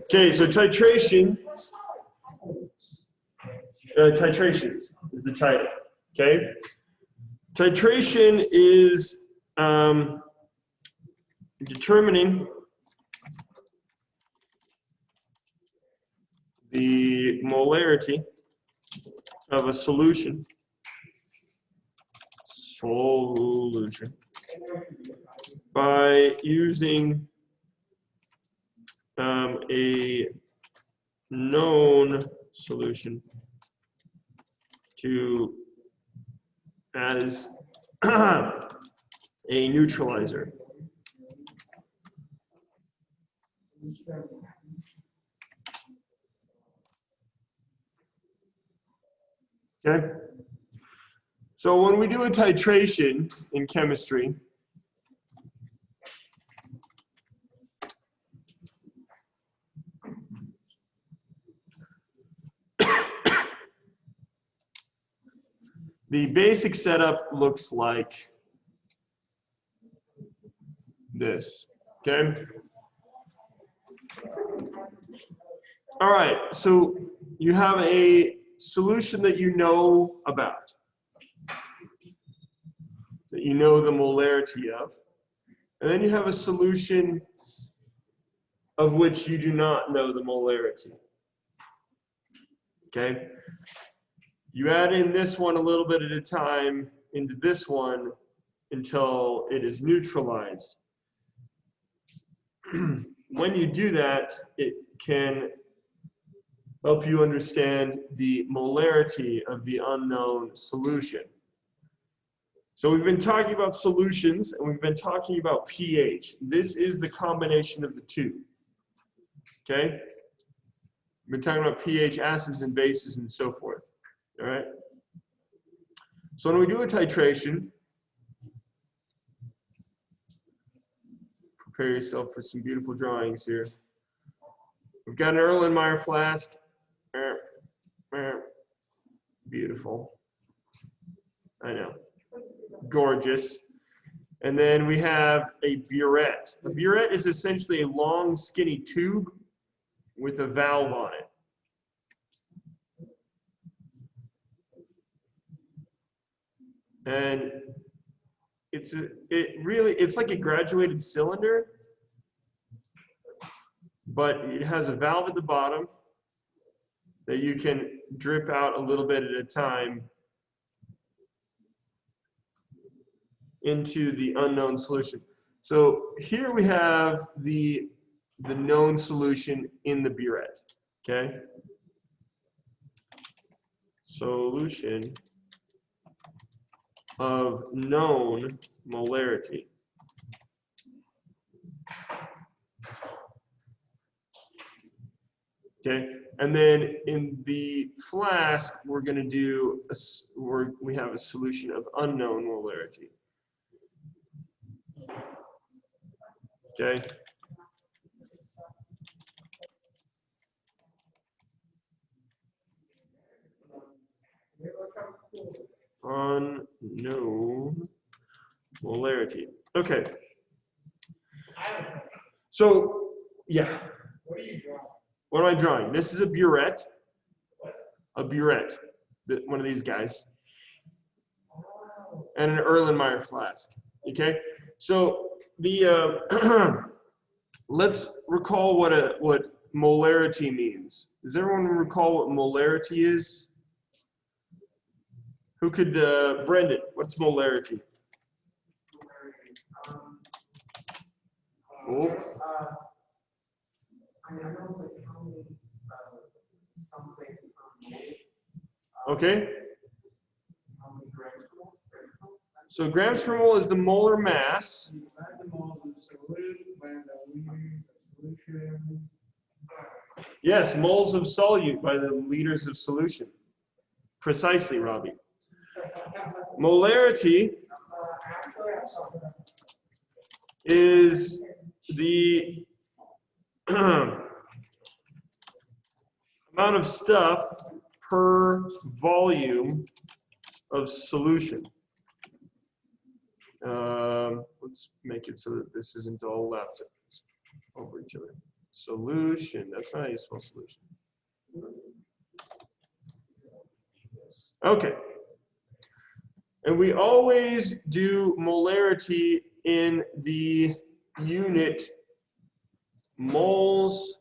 Okay, so titration. Titration is the title. Okay, titration is determining the molarity of a solution by using a known solution to as a neutralizer. Okay. So when we do a titration in chemistry, the basic setup looks like this, okay? All right, so you have a solution that you know about, that you know the molarity of, and then you have a solution of which you do not know the molarity, okay? You add in this one a little bit at a time into this one until it is neutralized. When you do that, it can help you understand the molarity of the unknown solution. So we've been talking about solutions and we've been talking about pH. This is the combination of the two, okay? We've been talking about pH, acids and bases and so forth. All right. So when we do a titration, prepare yourself for some beautiful drawings here. We've got an Erlenmeyer flask. Beautiful. I know. Gorgeous. And then we have a burette. A burette is essentially a long, skinny tube with a valve on it. And it's like a graduated cylinder, but it has a valve at the bottom that you can drip out a little bit at a time into the unknown solution. So here we have the known solution in the burette, okay? Solution of known molarity. Okay, and then in the flask, we're going to do we have a solution of unknown molarity. Okay. Unknown molarity. Okay. So, yeah. What are you drawing? What am I drawing? This is a burette. A burette. One of these guys. And an Erlenmeyer flask. Okay. So the let's recall what molarity means. Does everyone recall what molarity is? Who could, Brendan, what's molarity? I mean, I know it's like how many something per mole. Okay. How many grams per mole? So grams per mole is the molar mass. You add the moles of solute, and solution. Yes, moles of solute by the liters of solution. Precisely, Robbie. Molarity is the amount of stuff per volume of solution. Let's make it so that this isn't all left. over to it. Solution, that's not how you spell solution. Okay. And we always do molarity in the unit moles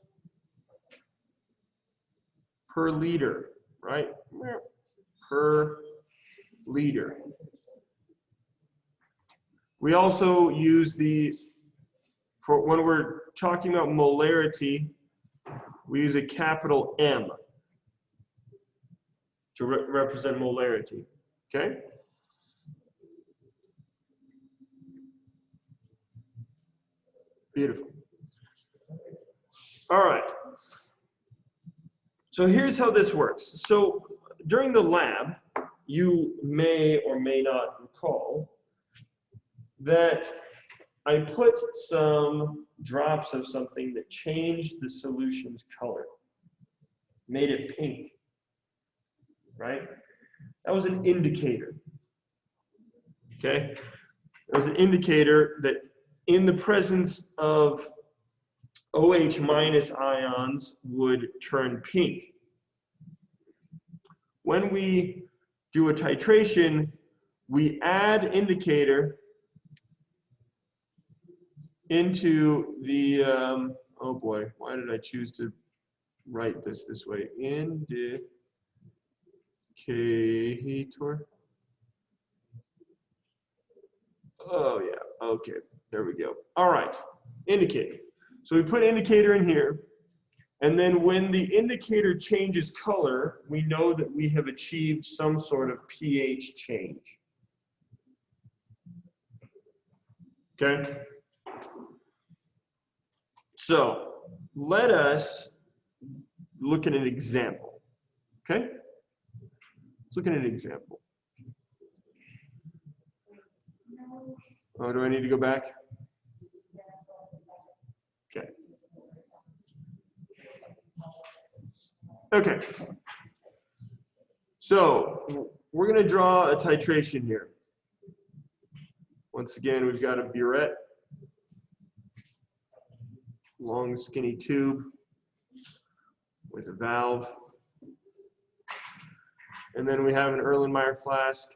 per liter, right? Per liter. We also use for when we're talking about molarity, we use a capital M to represent molarity, okay? Beautiful. All right. So here's how this works. So during the lab, you may or may not recall that I put some drops of something that changed the solution's color, made it pink, right? That was an indicator, okay? It was an indicator that in the presence of OH minus ions would turn pink. When we do a titration, we add indicator into the, oh boy, why did I choose to write this way? Indicator. Oh yeah, okay, there we go. All right, indicator. So we put indicator in here, and then when the indicator changes color, we know that we have achieved some sort of pH change. Okay? So let us look at an example. Okay? Let's look at an example. Oh, do I need to go back? Okay. Okay. So we're going to draw a titration here. Once again, we've got a burette, long skinny tube with a valve. And then we have an Erlenmeyer flask.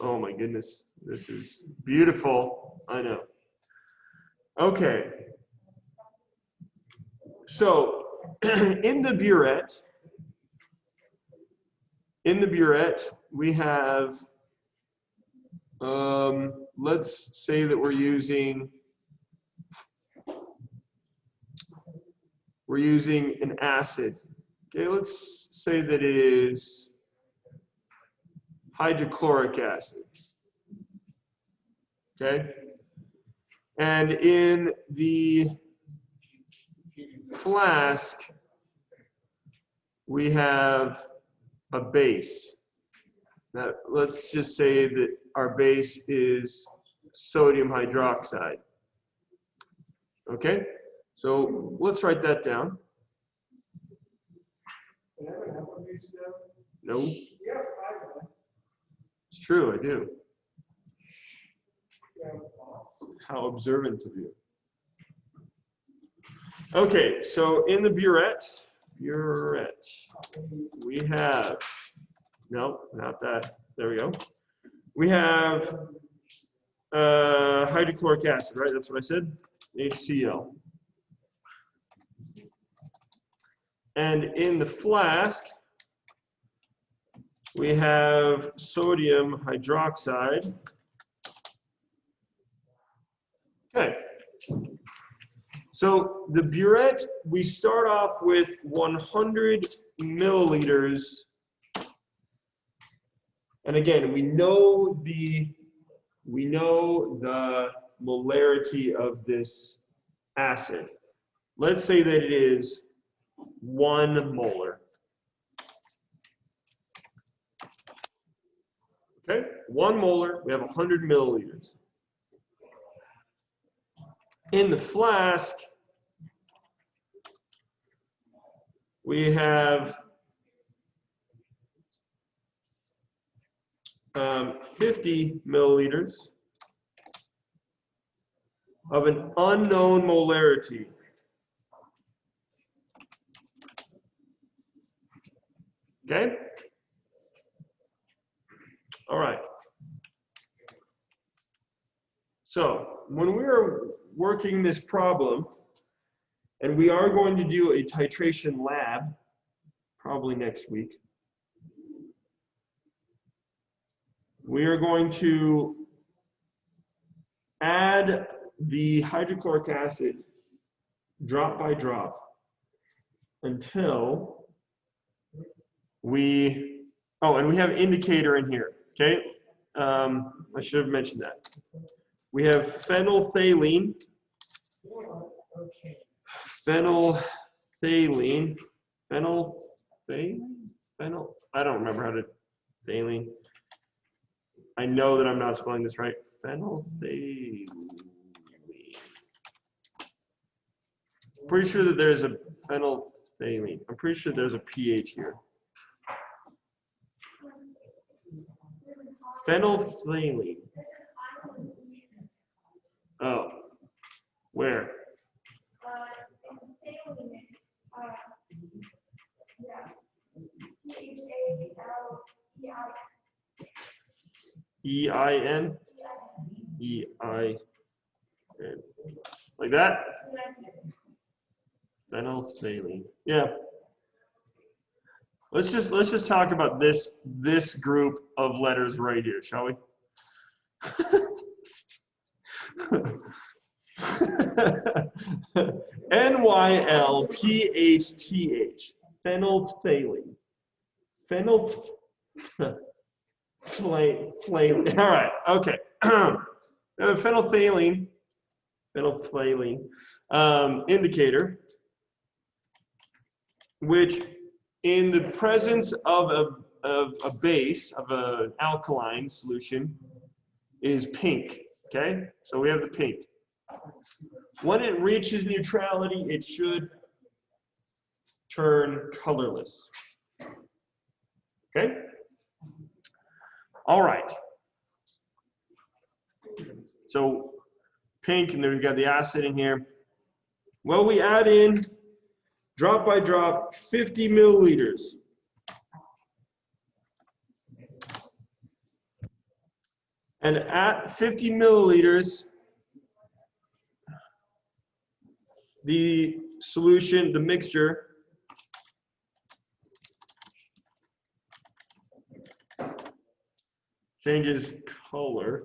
Oh my goodness, this is beautiful. I know. Okay. So in the burette, we have, let's say that we're using an acid. Okay, let's say that it is hydrochloric acid. Okay? And in the flask, we have a base. Now, let's just say that our base is sodium hydroxide. Okay? So let's write that down. No. It's true, I do. How observant of you. Okay, so in the burette, we have, no, not that, there we go. We have hydrochloric acid, right? That's what I said, HCl. And in the flask, we have sodium hydroxide. Okay. So the burette, we start off with 100 milliliters. And again, we know the molarity of this acid. Let's say that it is 1 molar. Okay, 1 molar, we have 100 milliliters. In the flask, we have 50 milliliters of an unknown molarity. Okay? All right. So when we are working this problem, and we are going to do a titration lab, probably next week, we are going to add the hydrochloric acid drop by drop until we, oh, and we have indicator in here, okay? I should have mentioned that. We have phenolphthalein, I don't remember how to, phthalene. I know that I'm not spelling this right. Phenolphthalein. Pretty sure that there's a phenolphthalein. I'm pretty sure there's a pH here. Phenolphthalein. Oh, where? E-I-N? E-I-N. Like that? Phenolphthalein. Yeah. Let's just talk about this group of letters right here, shall we? N-Y-L-P-H-T-H. Phenolphthalein. Phenolphthalein. All right. Okay. Phenolphthalein indicator, which in the presence of a base, of an alkaline solution, is pink. Okay? So we have the pink. When it reaches neutrality, it should turn colorless. Okay? All right. So pink, and then we've got the acid in here. Well, we add in, drop by drop, 50 milliliters. And at 50 milliliters, the solution, the mixture, changes color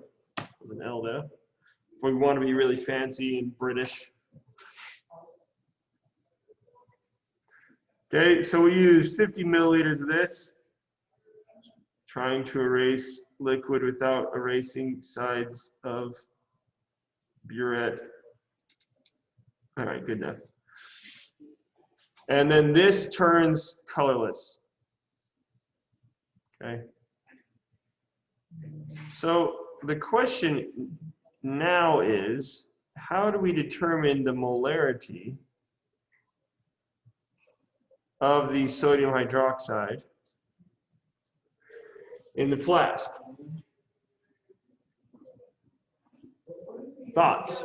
with an L there. If we want to be really fancy and British. Okay, so we use 50 milliliters of this, trying to erase liquid without erasing sides of burette. All right, good enough. And then this turns colorless. Okay. So the question now is, how do we determine the molarity of the sodium hydroxide in the flask? Thoughts?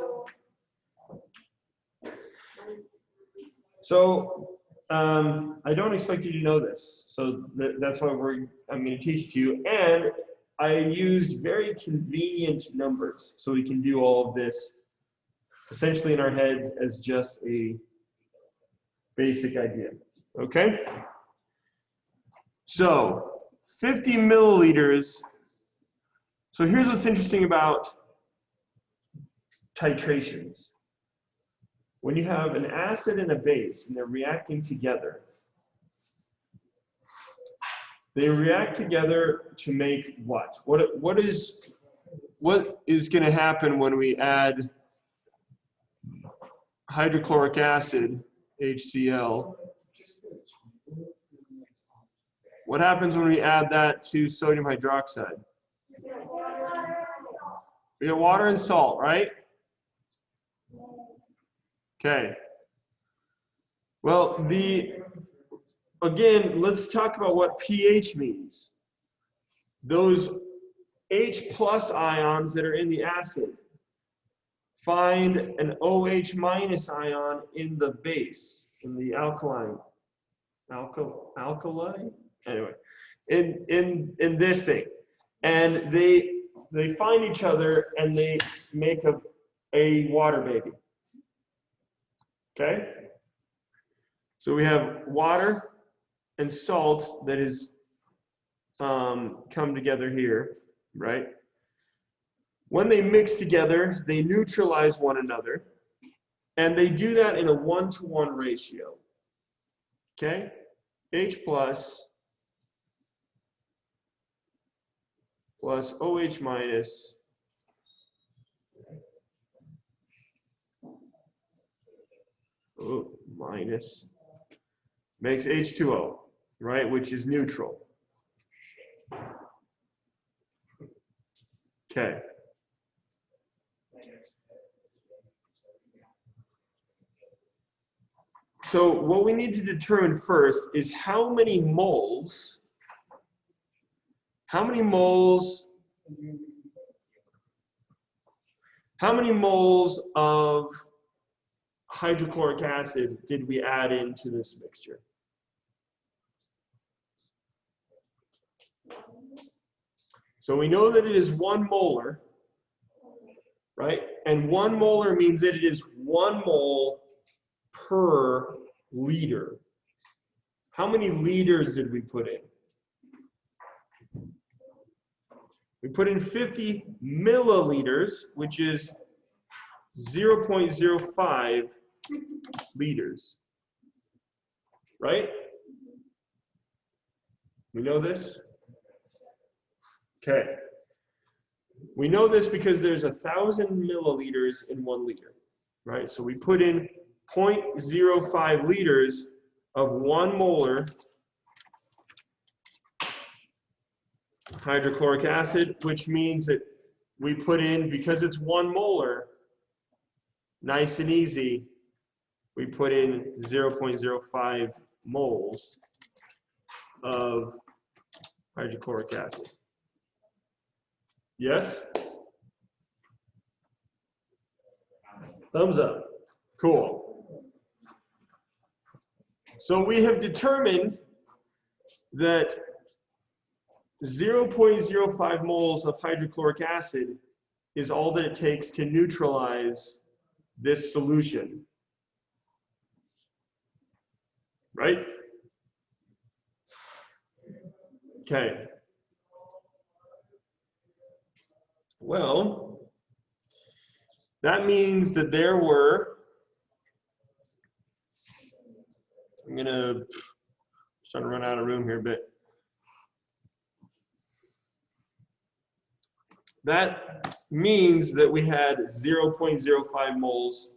So I don't expect you to know this, so that's why I'm going to teach it to you. And I used very convenient numbers, so we can do all of this essentially in our heads as just a basic idea. Okay? So 50 milliliters. So here's what's interesting about titrations. When you have an acid and a base and they're reacting together, they react together to make what? What is going to happen when we add hydrochloric acid, HCl? What happens when we add that to sodium hydroxide? We get water and salt, right? Okay. Well, again, let's talk about what pH means. Those H plus ions that are in the acid. Find an OH minus ion in the base, in the alkaline. Alkali? Anyway, in this thing. And they find each other and they make a water baby. Okay? So we have water and salt that is come together here, right? When they mix together, they neutralize one another, and they do that in a 1-to-1 ratio. Okay? H plus OH minus minus makes H2O, right, which is neutral. Okay. So what we need to determine first is how many moles of hydrochloric acid did we add into this mixture? So we know that it is 1 molar, right? And 1 molar means that it is 1 mole per liter. How many liters did we put in? We put in 50 milliliters, which is 0.05 liters, right? We know this? Okay. We know this because there's 1,000 milliliters in 1 liter, right? So we put in 0.05 liters of 1 molar hydrochloric acid, which means that we put in, because it's 1 molar, nice and easy, we put in 0.05 moles of hydrochloric acid. Yes? Thumbs up. Cool. So we have determined that 0.05 moles of hydrochloric acid is all that it takes to neutralize this solution. Right? Okay. Well, that means that there were, I'm gonna start to run out of room here a bit. That means that we had 0.05 moles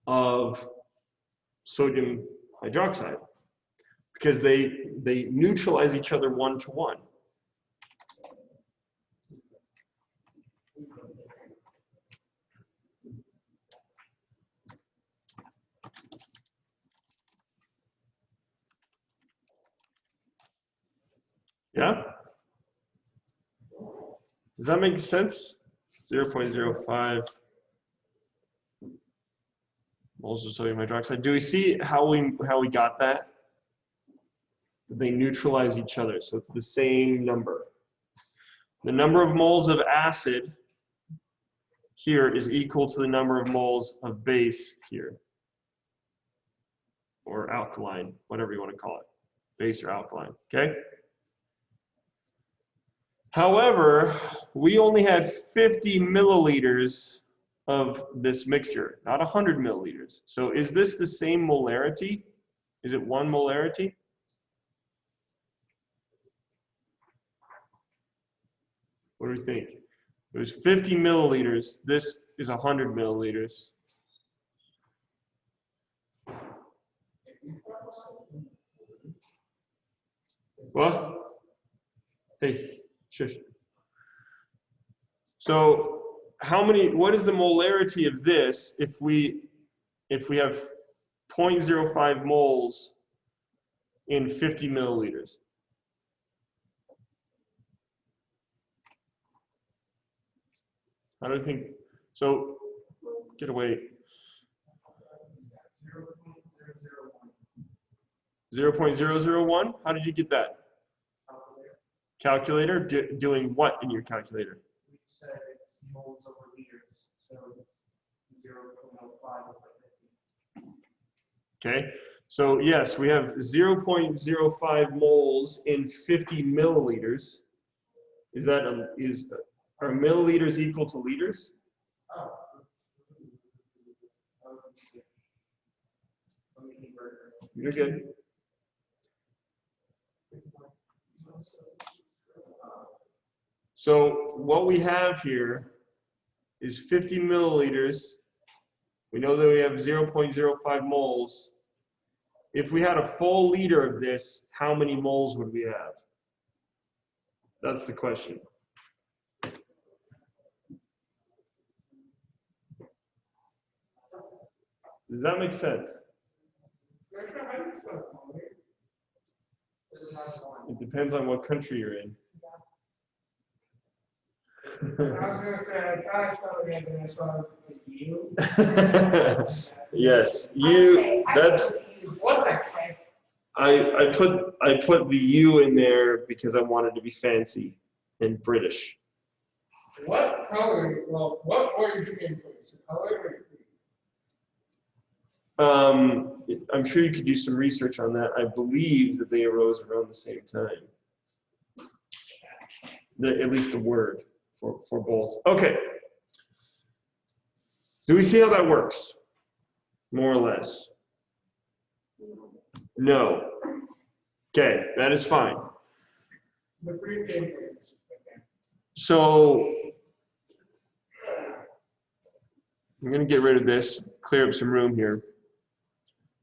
of sodium hydroxide because they neutralize each other 1-to-1. Yeah? Does that make sense? 0.05 moles of sodium hydroxide. Do we see how we got that? They neutralize each other, so it's the same number. The number of moles of acid here is equal to the number of moles of base here, or alkaline, whatever you want to call it, base or alkaline, okay? However, we only had 50 milliliters of this mixture, not 100 milliliters. So is this the same molarity? Is it 1 molarity? What do we think? It was 50 milliliters. This is 100 milliliters. What? Hey, shush. So what is the molarity of this if we have 0.05 moles in 50 milliliters? I don't think, so get away. 0.001. How did you get that? Calculator? Doing what in your calculator? We said it's moles over liters, so it's 0.05. Okay, so yes, we have 0.05 moles in 50 milliliters. Is that are milliliters equal to liters? Oh. You're good. So what we have here is 50 milliliters. We know that we have 0.05 moles. If we had a full liter of this, how many moles would we have? That's the question. Does that make sense? It depends on what country you're in. I was going to say, I thought I spelled it and I saw you. Yes, you. That's. What the heck? I put the U in there because I wanted to be fancy and British. What color? Well, what origin inputs? Color or I'm sure you could do some research on that. I believe that they arose around the same time. At least the word for both. Okay. Do we see how that works? More or less. No. Okay, that is fine. the green inputs? So I'm going to get rid of this, clear up some room here.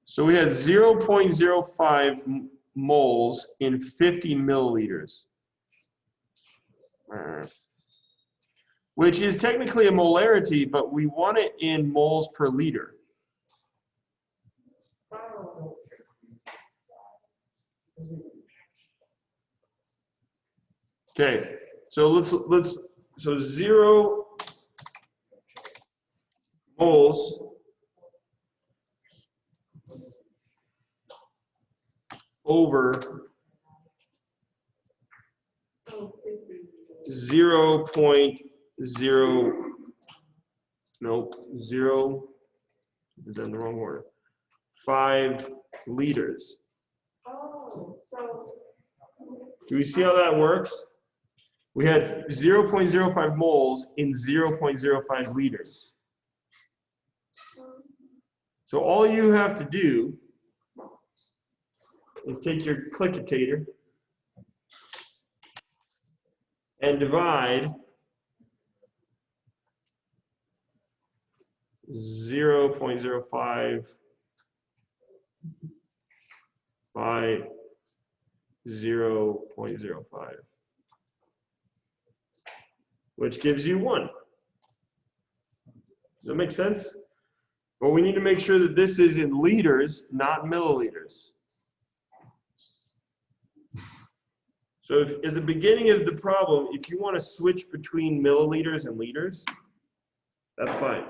So we had 0.05 moles in 50 milliliters, which is technically a molarity, but we want it in moles per liter. Okay, so so 0 moles over 0.0, nope, 0, I've done the wrong order, 5 liters. Oh, so. Do we see how that works? We had 0.05 moles in 0.05 liters. So all you have to do is take your clickitator and divide 0.05 by 0.05, which gives you 1. Does that make sense? Well, we need to make sure that this is in liters, not milliliters. So if at the beginning of the problem, if you want to switch between milliliters and liters, that's fine.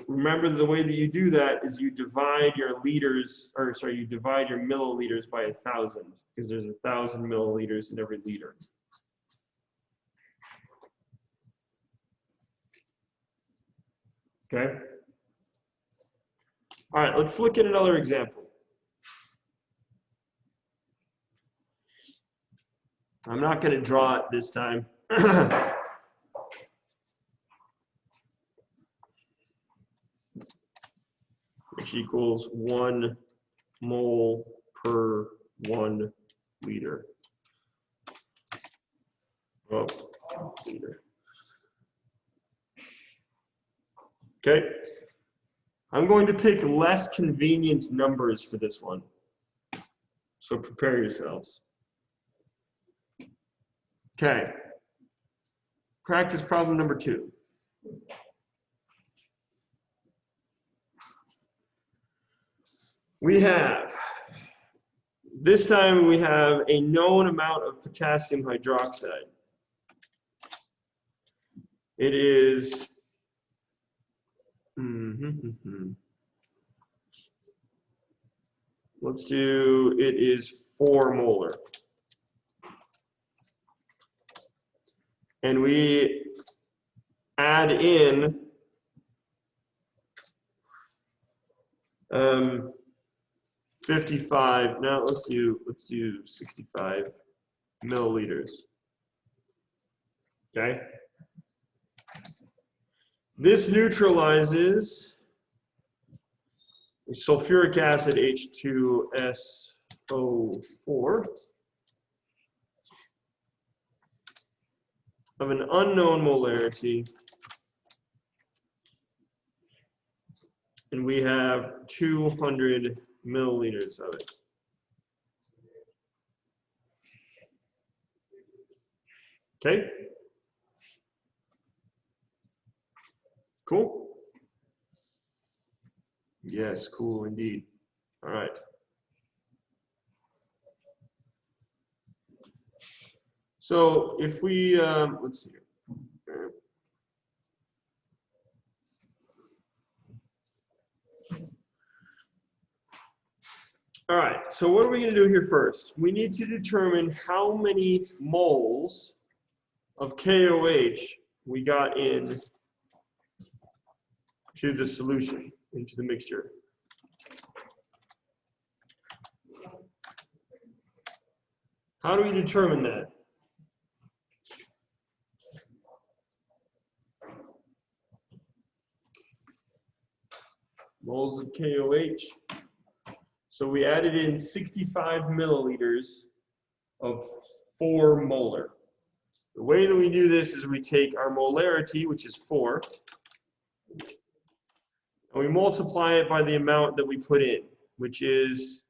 Remember, the way that you do that is you divide your liters, or sorry, you divide your milliliters by 1,000, because there's 1,000 milliliters in every liter. Okay? All right, let's look at another example. I'm not going to draw it this time. Which equals 1 mole per 1 liter. Oh, liter. Okay. I'm going to pick less convenient numbers for this one. So prepare yourselves. Okay. Practice problem number 2. This time we have a known amount of potassium hydroxide. it is let's do, it is 4 molar. And we add in 55. Now let's do 65 milliliters. Okay. This neutralizes sulfuric acid H2SO4 of an unknown molarity, and we have 200 milliliters of it. Okay? Cool? Yes, cool indeed. All right. So if we, let's see here. All right, so what are we going to do here first? We need to determine how many moles of KOH we got in to the solution, into the mixture. How do we determine that? Moles of KOH. So we added in 65 milliliters of 4 molar. The way that we do this is we take our molarity, which is 4, and we multiply it by the amount that we put in, which is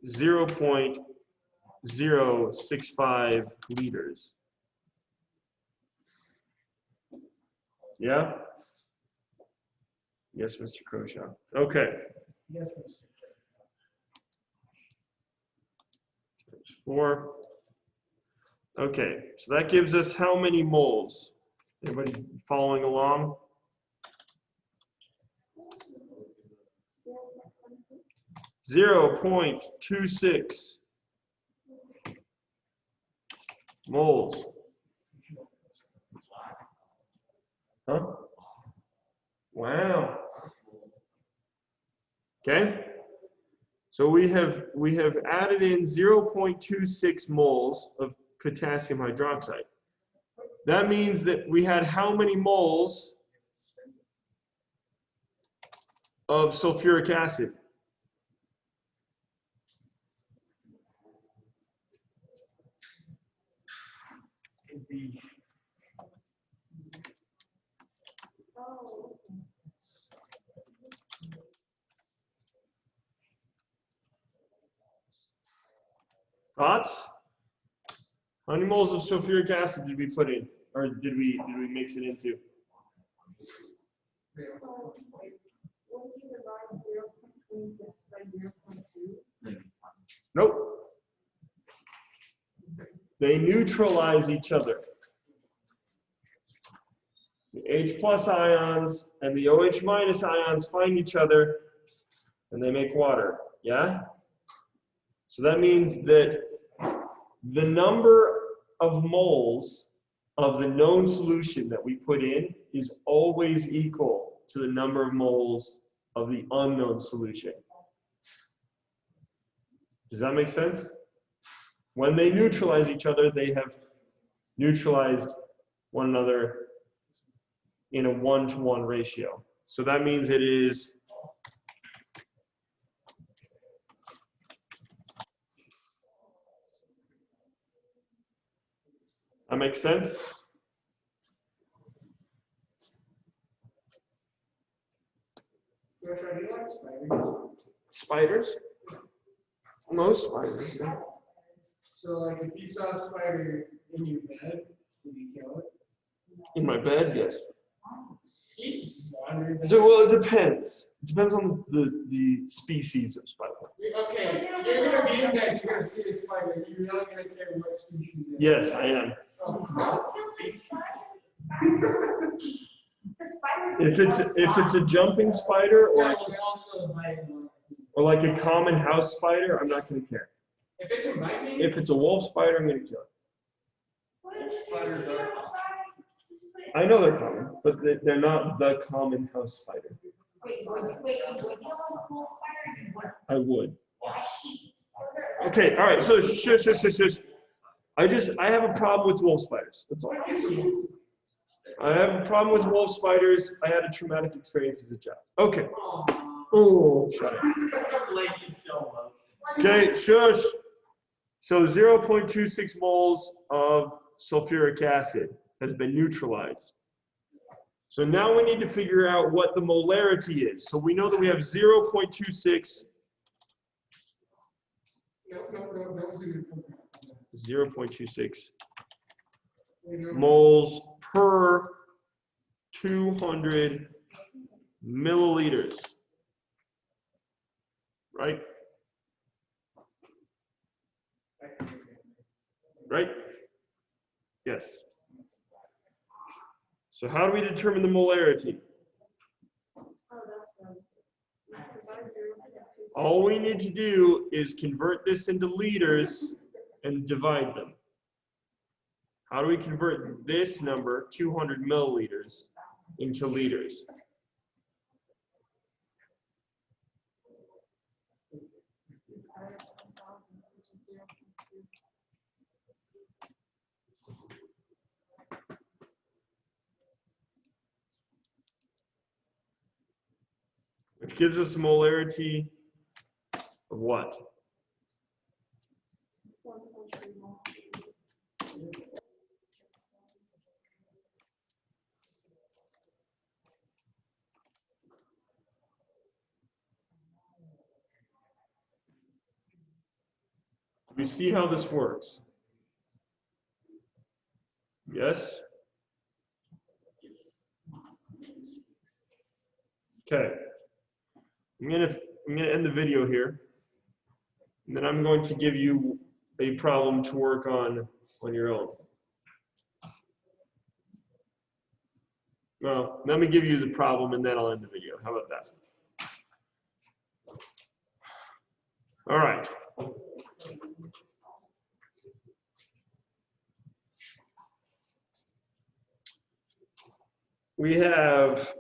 0.065 liters. Yeah? Yes, Mr. Croshaw. Okay. Yes, Mr. 4. Okay, so that gives us how many moles? Everybody following along? 0.26 moles. Huh? Wow. Okay. So we have added in 0.26 moles of potassium hydroxide. That means that we had how many moles of sulfuric acid? Oh, Thoughts? How many moles of sulfuric acid did we put in, or did we mix it into? when you divide 0.26 by 0.2, Nope. They neutralize each other. The H plus ions and the OH minus ions find each other and they make water. Yeah? So that means that the number of moles of the known solution that we put in is always equal to the number of moles of the unknown solution. Does that make sense? When they neutralize each other, they have neutralized one another in a 1-to-1 ratio. So that means it is that makes sense? Josh, do you like spiders? Spiders? Most spiders, yeah. So, like, if you saw a spider in your bed, would you kill it? In my bed, yes. Wander Well, it depends. It depends on the species of spider. Okay, you're gonna be in bed, you're gonna see a spider, you're not gonna care what species it is. Yes, I am. Oh, If it's a jumping spider Yeah, we also might, or like a common house spider, I'm not going to care. if it can bite me, If it's a wolf spider, I'm going to kill it. spiders are. I know they're common, but they're not the common house spider. I would. Okay, all right. So shush. I have a problem with wolf spiders. That's all. I have a problem with wolf spiders. I had a traumatic experience as a child. Okay. Oh, shut up. Okay, shush. So 0.26 moles of sulfuric acid has been neutralized. So now we need to figure out what the molarity is. So we know that we have 0.26. 0.26 moles per 200 milliliters, right? Right? Yes. So how do we determine the molarity? All we need to do is convert this into liters and divide them. How do we convert this number, 200 milliliters, into liters? Which gives us a molarity of what? We see how this works. Yes? Okay. I'm gonna end the video here. And then I'm going to give you a problem to work on your own. Well, let me give you the problem and then I'll end the video. How about that? All right. We have,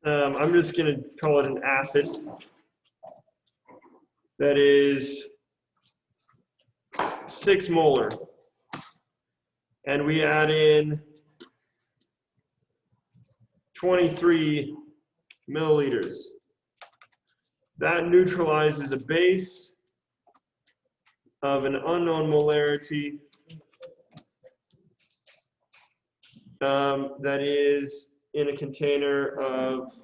I'm just going to call it an acid that is 6 molar. And we add in 23 milliliters. That neutralizes a base of an unknown molarity that is in a container of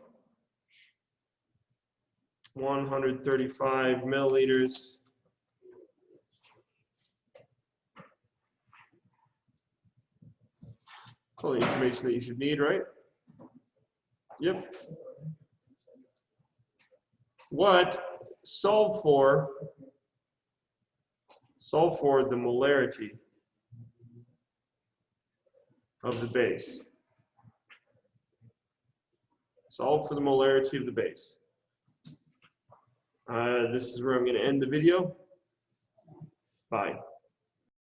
135 milliliters. That's all the information that you should need, right? Yep. What? Solve for the molarity of the base. Solve for the molarity of the base. This is where I'm going to end the video. Bye.